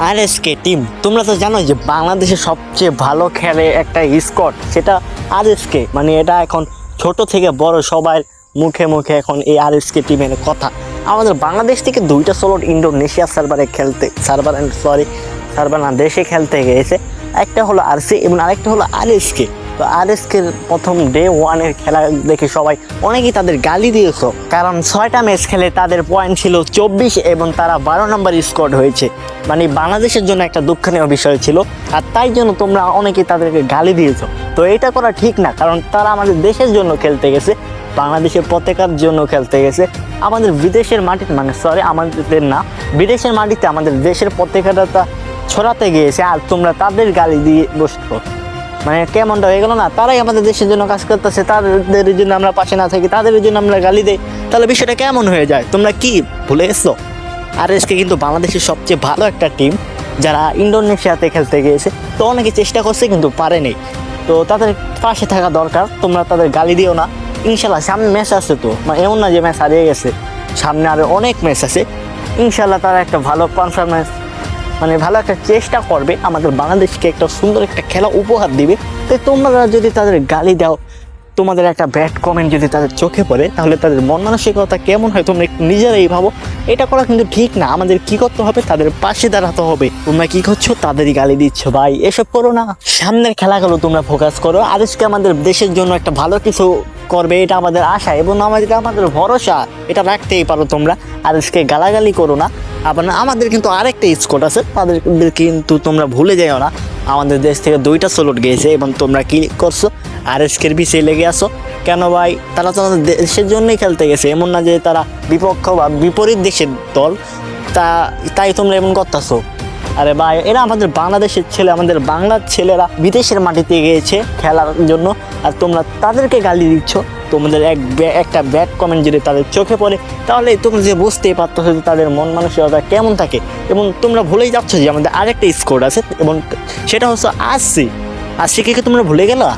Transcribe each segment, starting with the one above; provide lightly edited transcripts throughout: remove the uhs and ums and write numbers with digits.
RSK team, তোমরা তো জানো যে বাংলাদেশের সবচেয়ে ভালো খেলে একটা স্কোয়াড, সেটা আরএসকে। মানে এটা এখন ছোট থেকে বড় সবার মুখে মুখে এখন এই আরএসকে টিমের কথা। আমাদের বাংলাদেশ থেকে দুইটা স্লট ইন্দোনেশিয়া সার্ভার না দেশে খেলতে গিয়েছে। একটা হলো আরসি এবং আরেকটা হলো আরএসকে। তো আরএসকের প্রথম ডে ওয়ানের খেলা দেখে সবাই অনেকেই তাদের গালি দিয়েছ, কারণ 6টা ম্যাচ খেলে তাদের পয়েন্ট ছিল 24 এবং তারা 12 নম্বর স্কোয়াড হয়েছে। মানে বাংলাদেশের জন্য একটা দুঃখনীয় বিষয় ছিল, আর তাই জন্য তোমরা অনেকেই তাদেরকে গালি দিয়েছ। তো এটা করা ঠিক না, কারণ তারা আমাদের দেশের জন্য খেলতে গেছে, বাংলাদেশের পতাকার জন্য খেলতে গেছে। আমাদের বিদেশের মাটিতে আমাদের না, বিদেশের মাটিতে আমাদের দেশের পতাকাটা ছড়াতে গিয়েছে, আর তোমরা তাদের গালি দিয়ে বসতো। মানে কেমনটা হয়ে গেল না? তারাই আমাদের দেশের জন্য কাজ করতেছে, তাদের জন্য আমরা পাশে না থাকি, তাদের জন্য আমরা গালি দেই, তাহলে বিষয়টা কেমন হয়ে যায়? তোমরা কি ভুলে গেছো? আরএসকে কিন্তু বাংলাদেশের সবচেয়ে ভালো একটা টিম, যারা ইন্দোনেশিয়াতে খেলতে গিয়েছে। তো অনেকে চেষ্টা করছে কিন্তু পারেনি, তো তাদের পাশে থাকা দরকার। তোমরা তাদের গালি দিও না। ইনশাল্লাহ সামনে ম্যাচ আছে, তো মানে এমন না যে ম্যাচ হারিয়ে গেছে, সামনে আরও অনেক ম্যাচ আছে। ইনশাল্লাহ তারা একটা ভালো পারফরমেন্স, মানে ভালো একটা চেষ্টা করবে, আমাদের বাংলাদেশকে একটা সুন্দর একটা খেলা উপহার দিবে। তো তোমরা যদি তাদের গালি দাও, তোমাদের একটা ব্যাড কমেন্ট যদি তাদের চোখে পড়ে, তাহলে তাদের মন মানসিকতা কেমন হয় তোমরা একটু নিজেরাই ভাবো। এটা করা কিন্তু ঠিক না। আমাদের কি করতে হবে? তাদের পাশে দাঁড়াতে হবে। তোমরা কি করছো? তাদেরই গালি দিচ্ছ। ভাই এসব করো না, সামনের খেলাগুলো তোমরা ফোকাস করো। আজকে আমাদের দেশের জন্য একটা ভালো কিছু করবে, এটা আমাদের আশা এবং আমাদের ভরসা। এটা রাখতেই পারো তোমরা। আজকে গালাগালি করো না। আবার আমাদের কিন্তু আরেকটা স্কোয়াড আছে, তাদের কিন্তু তোমরা ভুলে যাও না। আমাদের দেশ থেকে 2টা স্লট গিয়েছে এবং তোমরা কি করছো? আরএসকের পিছিয়ে লেগে আসো কেন ভাই? তারা তো আমাদের দেশের জন্যই খেলতে গেছে, এমন না যে তারা বিপক্ষ বা বিপরীত দেশের দল, তাই তোমরা এমন করতেছো। আরে ভাই, এরা আমাদের বাংলাদেশের ছেলে, আমাদের বাংলার ছেলেরা বিদেশের মাটিতে গিয়েছে খেলার জন্য, আর তোমরা তাদেরকে গালি দিচ্ছ। তোমাদের একটা ব্যাড কমেন্ট যদি তাদের চোখে পড়ে, তাহলে তোমরা যে বুঝতেই পারতেছো যে তাদের মন মানসিকতা কেমন থাকে। এবং তোমরা ভুলেই যাচ্ছ যে আমাদের আরেকটা স্কোয়াড আছে, এবং সেটা হচ্ছে আরসিকে তোমরা ভুলে গেলা।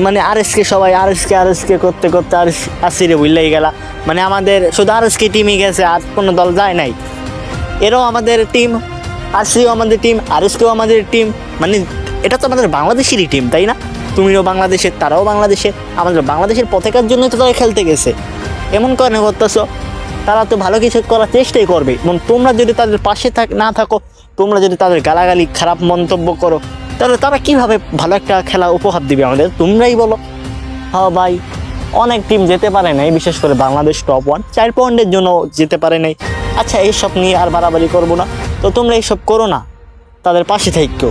মানে আরএসকে সবাই আরএসকে করতে করতে আরসিরে ভুললেই গেলা। মানে আমাদের শুধু আরএসকে টিমই গেছে, আর কোনো দল যায় নাই। এরাও আমাদের টিম, আরসিও আমাদের টিম, আরএসকেও আমাদের টিম। মানে এটা তো আমাদের বাংলাদেশেরই টিম, তাই না? তুমিও বাংলাদেশের, তারাও বাংলাদেশের। আমাদের বাংলাদেশের পতাকার জন্যই তো তারা খেলতে গেছে। এমন কেন করতেছো? তারা তো ভালো কিছু করার চেষ্টাই করবে, এবং তোমরা যদি তাদের পাশে না থাকো, তোমরা যদি তাদের গালাগালি খারাপ মন্তব্য করো, তাহলে তারা কীভাবে ভালো একটা খেলা উপহার দিবে আমাদের? তোমরাই বলো। হ্যাঁ ভাই, অনেক টিম যেতে পারে নাই, বিশেষ করে বাংলাদেশ টপ 1 4 পয়েন্টের জন্য যেতে পারে নাই। আচ্ছা, এইসব নিয়ে আর বাড়াবাড়ি করবো না। তো তোমরা এইসব করো না, তাদের পাশে থাকো।